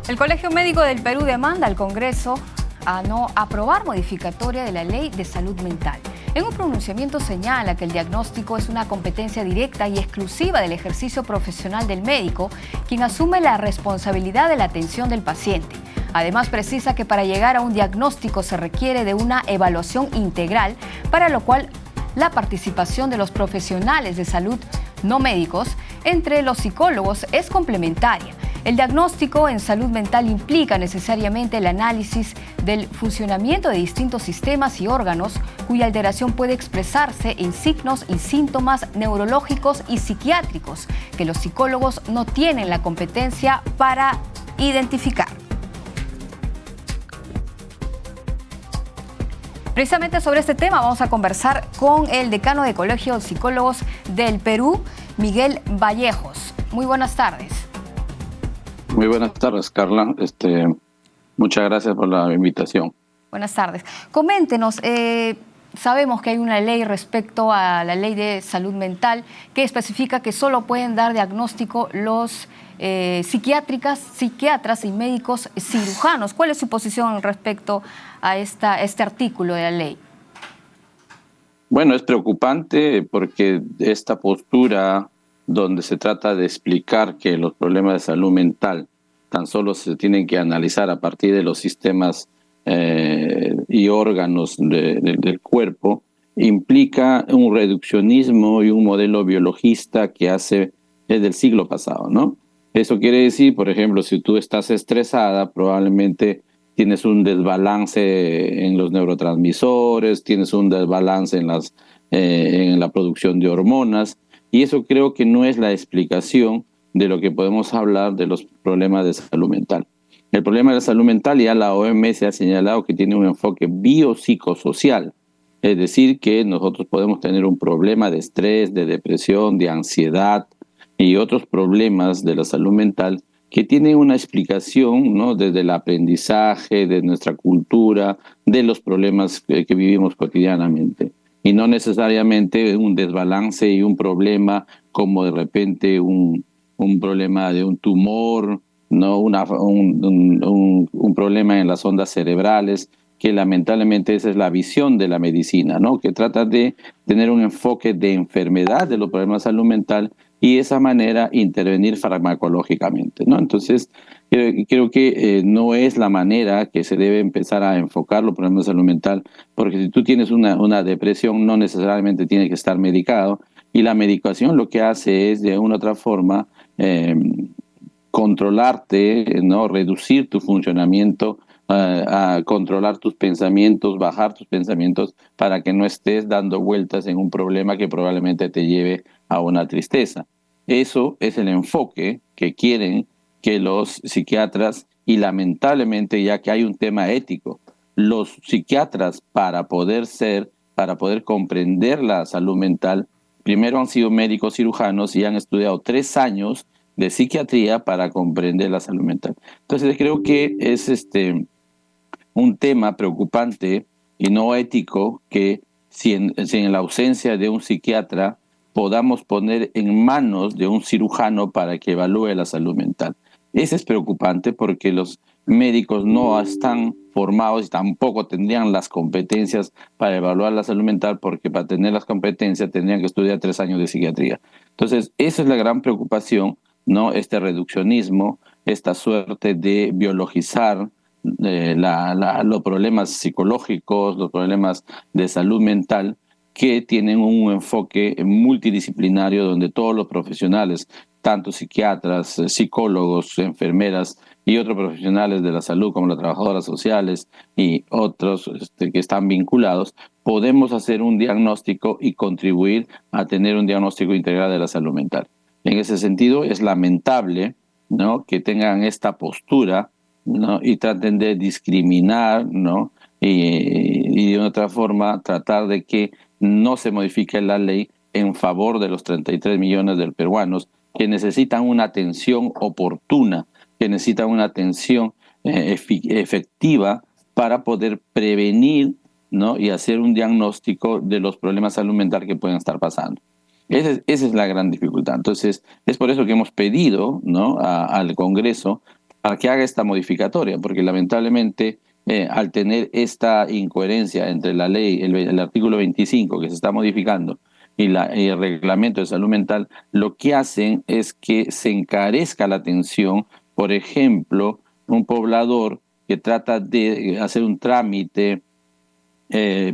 El Colegio Médico del Perú demanda al Congreso a no aprobar modificatoria de la Ley de Salud Mental. En un pronunciamiento señala que el diagnóstico es una competencia directa y exclusiva del ejercicio profesional del médico, quien asume la responsabilidad de la atención del paciente. Además, precisa que para llegar a un diagnóstico se requiere de una evaluación integral, para lo cual la participación de los profesionales de salud no médicos, entre los psicólogos, es complementaria. El diagnóstico en salud mental implica necesariamente el análisis del funcionamiento de distintos sistemas y órganos, cuya alteración puede expresarse en signos y síntomas neurológicos y psiquiátricos, que los psicólogos no tienen la competencia para identificar. Precisamente sobre este tema vamos a conversar con el decano de Colegio de Psicólogos del Perú, Miguel Vallejos. Muy buenas tardes. Muy buenas tardes, Carla. Muchas gracias por la invitación. Buenas tardes. Coméntenos, sabemos que hay una ley respecto a la ley de salud mental que especifica que solo pueden dar diagnóstico los psiquiatras y médicos cirujanos. ¿Cuál es su posición respecto a este artículo de la ley? Bueno, es preocupante porque esta postura donde se trata de explicar que los problemas de salud mental tan solo se tienen que analizar a partir de los sistemas y órganos del cuerpo, implica un reduccionismo y un modelo biologista que hace desde el siglo pasado, ¿no? Eso quiere decir, por ejemplo, si tú estás estresada, probablemente tienes un desbalance en los neurotransmisores, tienes un desbalance en la producción de hormonas, y eso creo que no es la explicación de lo que podemos hablar de los problemas de salud mental. El problema de la salud mental, ya la OMS ha señalado que tiene un enfoque biopsicosocial, es decir, que nosotros podemos tener un problema de estrés, de depresión, de ansiedad y otros problemas de la salud mental que tienen una explicación, ¿no?, desde el aprendizaje, de nuestra cultura, de los problemas que vivimos cotidianamente. Y no necesariamente un desbalance y un problema como de repente un problema de un tumor, ¿no? Un problema en las ondas cerebrales, que lamentablemente esa es la visión de la medicina, ¿no?, que trata de tener un enfoque de enfermedad de los problemas de salud mental y de esa manera intervenir farmacológicamente, ¿no? Entonces, creo que no es la manera que se debe empezar a enfocar los problemas de salud mental, porque si tú tienes una depresión no necesariamente tienes que estar medicado, y la medicación lo que hace es de una u otra forma controlarte, ¿no?, reducir tu funcionamiento, a controlar tus pensamientos, bajar tus pensamientos para que no estés dando vueltas en un problema que probablemente te lleve a una tristeza. Eso es el enfoque que quieren que los psiquiatras, y lamentablemente, ya que hay un tema ético, los psiquiatras para poder comprender la salud mental, primero han sido médicos cirujanos y han estudiado 3 años de psiquiatría para comprender la salud mental. Entonces creo que es un tema preocupante y no ético que si en la ausencia de un psiquiatra podamos poner en manos de un cirujano para que evalúe la salud mental. Eso es preocupante porque los médicos no están formados y tampoco tendrían las competencias para evaluar la salud mental, porque para tener las competencias tendrían que estudiar 3 años de psiquiatría. Entonces, esa es la gran preocupación, ¿no? Este reduccionismo, esta suerte de biologizar los problemas psicológicos, los problemas de salud mental, que tienen un enfoque multidisciplinario donde todos los profesionales, tanto psiquiatras, psicólogos, enfermeras y otros profesionales de la salud como las trabajadoras sociales y otros que están vinculados, podemos hacer un diagnóstico y contribuir a tener un diagnóstico integral de la salud mental. En ese sentido es lamentable, ¿no?, que tengan esta postura, ¿no?, y traten de discriminar, ¿no?, y de otra forma tratar de que no se modifique la ley en favor de los 33 millones de peruanos que necesitan una atención oportuna, que necesitan una atención efectiva para poder prevenir, ¿no?, y hacer un diagnóstico de los problemas de salud mental que pueden estar pasando. Esa es la gran dificultad. Entonces, es por eso que hemos pedido, ¿no?, al Congreso para que haga esta modificatoria, porque lamentablemente al tener esta incoherencia entre la ley, el artículo 25 que se está modificando y el reglamento de salud mental, lo que hacen es que se encarezca la atención. Por ejemplo, un poblador que trata de hacer un trámite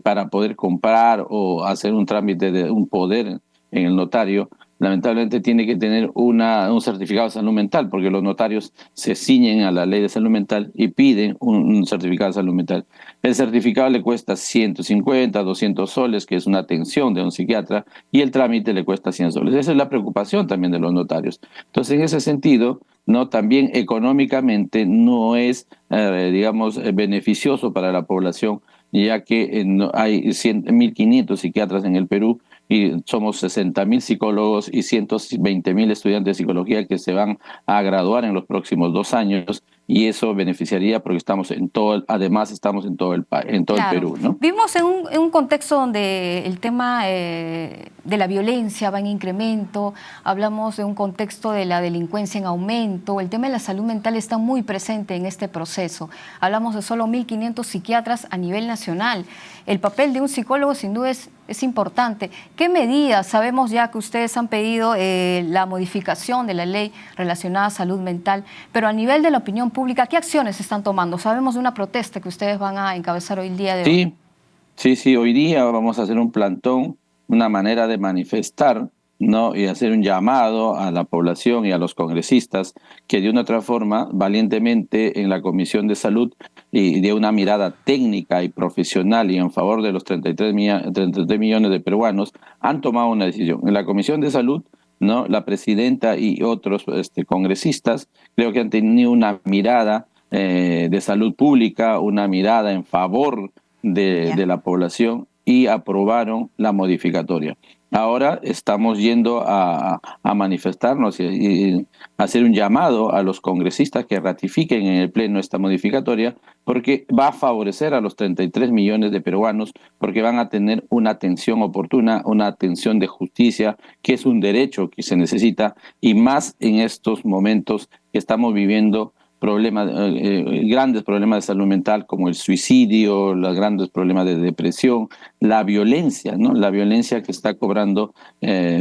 para poder comprar o hacer un trámite de un poder en el notario, lamentablemente tiene que tener un certificado de salud mental, porque los notarios se ciñen a la ley de salud mental y piden un certificado de salud mental. El certificado le cuesta 150, 200 soles, que es una atención de un psiquiatra, y el trámite le cuesta 100 soles. Esa es la preocupación también de los notarios. Entonces, en ese sentido, no, también económicamente no es, digamos, beneficioso para la población, ya que hay 1.500 psiquiatras en el Perú y somos 60.000 psicólogos y 120.000 estudiantes de psicología que se van a graduar en los próximos 2 años, y eso beneficiaría porque además estamos en todo el Claro. Perú, ¿no? Vivimos en un contexto donde el tema de la violencia va en incremento, hablamos de un contexto de la delincuencia en aumento, el tema de la salud mental está muy presente en este proceso. Hablamos de solo 1.500 psiquiatras a nivel nacional. El papel de un psicólogo sin duda es importante. ¿Qué medidas? Sabemos ya que ustedes han pedido la modificación de la ley relacionada a salud mental, pero a nivel de la opinión pública, ¿qué acciones están tomando? Sabemos de una protesta que ustedes van a encabezar hoy el día de hoy. Sí, hoy día vamos a hacer un plantón, una manera de manifestar, ¿no? Y hacer un llamado a la población y a los congresistas que de una u otra forma, valientemente en la Comisión de Salud y de una mirada técnica y profesional y en favor de los 33 millones de peruanos, han tomado una decisión. En la Comisión de Salud, ¿no? La presidenta y otros congresistas creo que han tenido una mirada de salud pública, una mirada en favor de la población, y aprobaron la modificatoria. Ahora estamos yendo a manifestarnos y hacer un llamado a los congresistas que ratifiquen en el Pleno esta modificatoria, porque va a favorecer a los 33 millones de peruanos, porque van a tener una atención oportuna, una atención de justicia, que es un derecho que se necesita, y más en estos momentos que estamos viviendo grandes problemas de salud mental como el suicidio, los grandes problemas de depresión, la violencia, ¿no? La violencia que está cobrando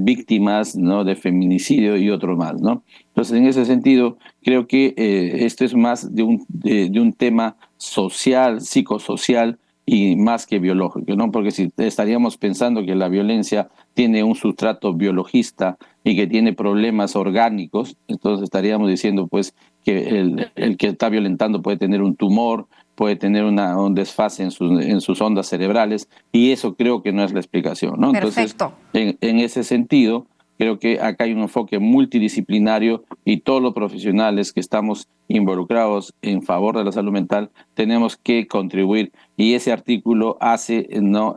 víctimas, ¿no? De feminicidio y otro más, ¿no? Entonces, en ese sentido, creo que esto es más de un tema social, psicosocial, y más que biológico, ¿no? Porque si estaríamos pensando que la violencia tiene un sustrato biologista y que tiene problemas orgánicos, entonces estaríamos diciendo pues que el que está violentando puede tener un tumor, puede tener un desfase en sus ondas cerebrales, y eso creo que no es la explicación, ¿no? Entonces, Perfecto. en ese sentido, creo que acá hay un enfoque multidisciplinario, y todos los profesionales que estamos involucrados en favor de la salud mental tenemos que contribuir, y ese artículo hace, ¿no?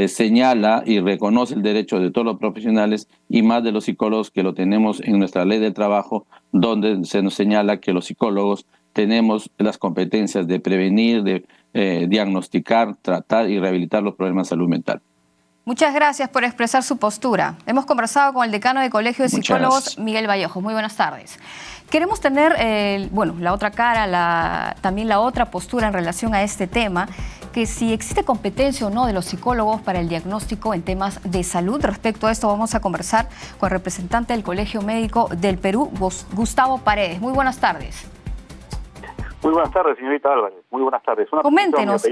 Señala y reconoce el derecho de todos los profesionales y más de los psicólogos, que lo tenemos en nuestra ley del trabajo, donde se nos señala que los psicólogos tenemos las competencias de prevenir, de diagnosticar, tratar y rehabilitar los problemas de salud mental. Muchas gracias por expresar su postura. Hemos conversado con el decano del Colegio de Psicólogos, Miguel Vallejos. Muy buenas tardes. Queremos tener, la otra cara, también la otra postura en relación a este tema, que si existe competencia o no de los psicólogos para el diagnóstico en temas de salud. Respecto a esto vamos a conversar con el representante del Colegio Médico del Perú, Gustavo Paredes. Muy buenas tardes. Muy buenas tardes, señorita Álvarez. Muy buenas tardes. Coméntenos.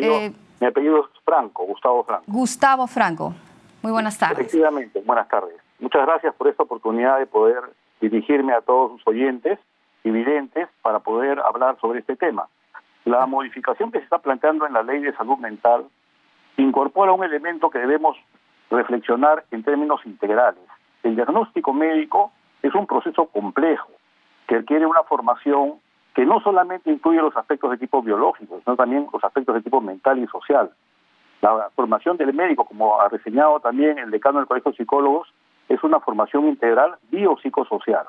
Mi apellido es Franco, Gustavo Franco. Gustavo Franco. Muy buenas tardes. Efectivamente, buenas tardes. Muchas gracias por esta oportunidad de poder dirigirme a todos sus oyentes y videntes para poder hablar sobre este tema. La modificación que se está planteando en la Ley de Salud Mental incorpora un elemento que debemos reflexionar en términos integrales. El diagnóstico médico es un proceso complejo que requiere una formación que no solamente incluye los aspectos de tipo biológico, sino también los aspectos de tipo mental y social. La formación del médico, como ha reseñado también el decano del Colegio de Psicólogos, es una formación integral biopsicosocial.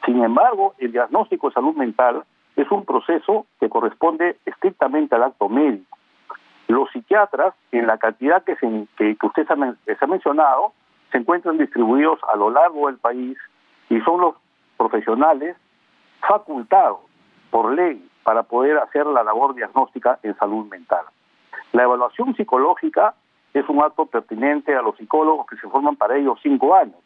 Sin embargo, el diagnóstico de salud mental es un proceso que corresponde estrictamente al acto médico. Los psiquiatras, en la cantidad que usted se ha mencionado, se encuentran distribuidos a lo largo del país y son los profesionales facultados por ley para poder hacer la labor diagnóstica en salud mental. La evaluación psicológica es un acto pertinente a los psicólogos que se forman para ello 5 años.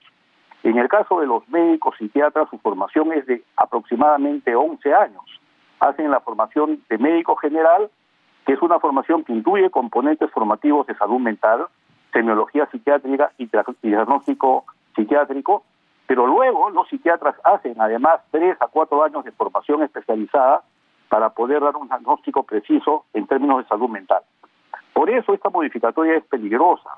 En el caso de los médicos psiquiatras, su formación es de aproximadamente 11 años. Hacen la formación de médico general, que es una formación que incluye componentes formativos de salud mental, semiología psiquiátrica y diagnóstico psiquiátrico, pero luego los psiquiatras hacen además 3 a 4 años de formación especializada para poder dar un diagnóstico preciso en términos de salud mental. Por eso esta modificatoria es peligrosa,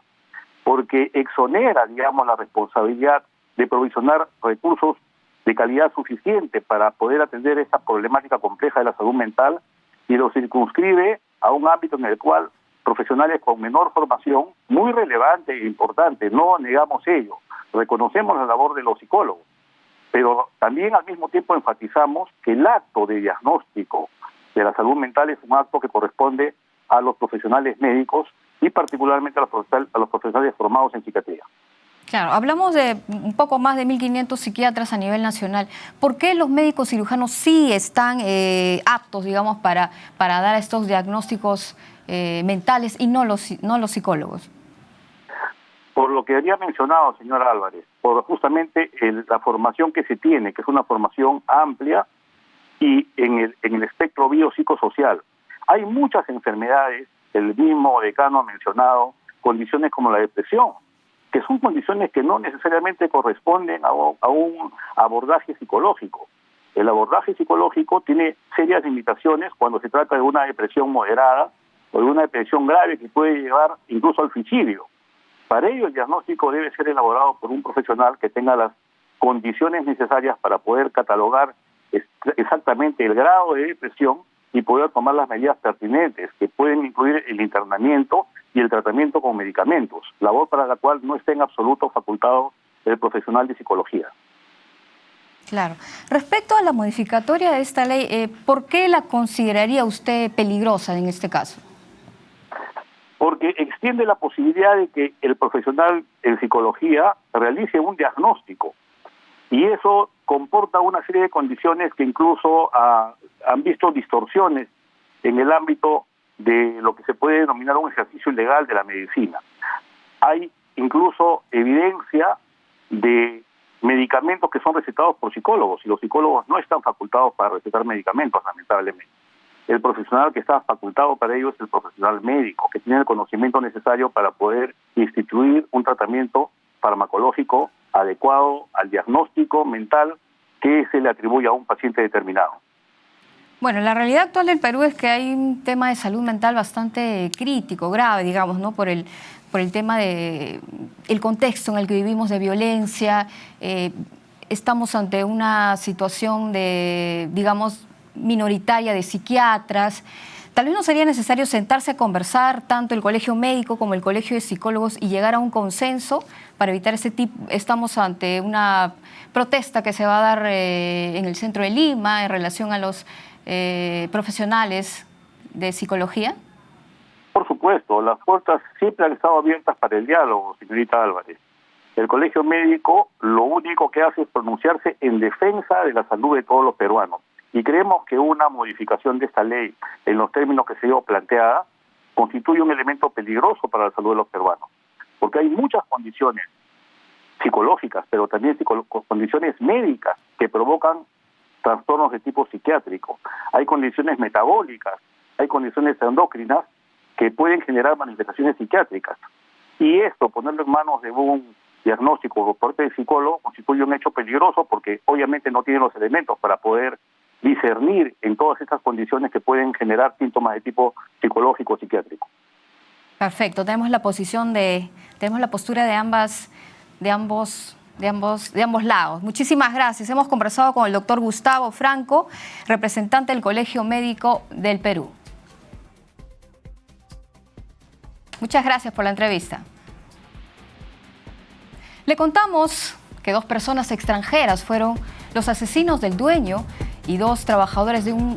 porque exonera, digamos, la responsabilidad de provisionar recursos de calidad suficiente para poder atender esta problemática compleja de la salud mental y lo circunscribe a un ámbito en el cual profesionales con menor formación, muy relevante e importante, no negamos ello, reconocemos la labor de los psicólogos, pero también al mismo tiempo enfatizamos que el acto de diagnóstico de la salud mental es un acto que corresponde a los profesionales médicos y particularmente a los profesionales formados en psiquiatría. Claro, hablamos de un poco más de 1.500 psiquiatras a nivel nacional. ¿Por qué los médicos cirujanos sí están aptos, digamos, para dar estos diagnósticos mentales y no los psicólogos? Por lo que había mencionado, señora Álvarez, por justamente la formación que se tiene, que es una formación amplia y en el espectro biopsicosocial. Hay muchas enfermedades, el mismo decano ha mencionado, condiciones como la depresión, que son condiciones que no necesariamente corresponden a un abordaje psicológico. El abordaje psicológico tiene serias limitaciones cuando se trata de una depresión moderada o de una depresión grave que puede llevar incluso al suicidio. Para ello, el diagnóstico debe ser elaborado por un profesional que tenga las condiciones necesarias para poder catalogar exactamente el grado de depresión y poder tomar las medidas pertinentes, que pueden incluir el internamiento y el tratamiento con medicamentos, labor para la cual no está en absoluto facultado el profesional de psicología. Claro. Respecto a la modificatoria de esta ley, ¿por qué la consideraría usted peligrosa en este caso? Porque extiende la posibilidad de que el profesional en psicología realice un diagnóstico y eso comporta una serie de condiciones que incluso han visto distorsiones en el ámbito de lo que se puede denominar un ejercicio ilegal de la medicina. Hay incluso evidencia de medicamentos que son recetados por psicólogos y los psicólogos no están facultados para recetar medicamentos, lamentablemente. El profesional que está facultado para ello es el profesional médico, que tiene el conocimiento necesario para poder instituir un tratamiento farmacológico adecuado al diagnóstico mental que se le atribuye a un paciente determinado. Bueno, la realidad actual del Perú es que hay un tema de salud mental bastante crítico, grave, digamos, ¿no? Por el tema de el contexto en el que vivimos de violencia. Estamos ante una situación de, digamos, minoritaria de psiquiatras. Tal vez no sería necesario sentarse a conversar tanto el colegio médico como el colegio de psicólogos y llegar a un consenso para evitar ese tipo. Estamos ante una protesta que se va a dar en el centro de Lima en relación a los profesionales de psicología. Por supuesto, las puertas siempre han estado abiertas para el diálogo, señorita Álvarez. El colegio médico lo único que hace es pronunciarse en defensa de la salud de todos los peruanos. Y creemos que una modificación de esta ley, en los términos que se dio planteada, constituye un elemento peligroso para la salud de los peruanos. Porque hay muchas condiciones psicológicas, pero también condiciones médicas que provocan trastornos de tipo psiquiátrico. Hay condiciones metabólicas, hay condiciones endocrinas que pueden generar manifestaciones psiquiátricas. Y esto, ponerlo en manos de un diagnóstico por parte del psicólogo, constituye un hecho peligroso porque obviamente no tiene los elementos para poder discernir en todas estas condiciones que pueden generar síntomas de tipo psicológico o psiquiátrico. Perfecto, tenemos la postura de ambos lados. Muchísimas gracias. Hemos conversado con el doctor Gustavo Franco, representante del Colegio Médico del Perú. Muchas gracias por la entrevista. Le contamos que 2 personas extranjeras fueron los asesinos del dueño y 2 trabajadores de un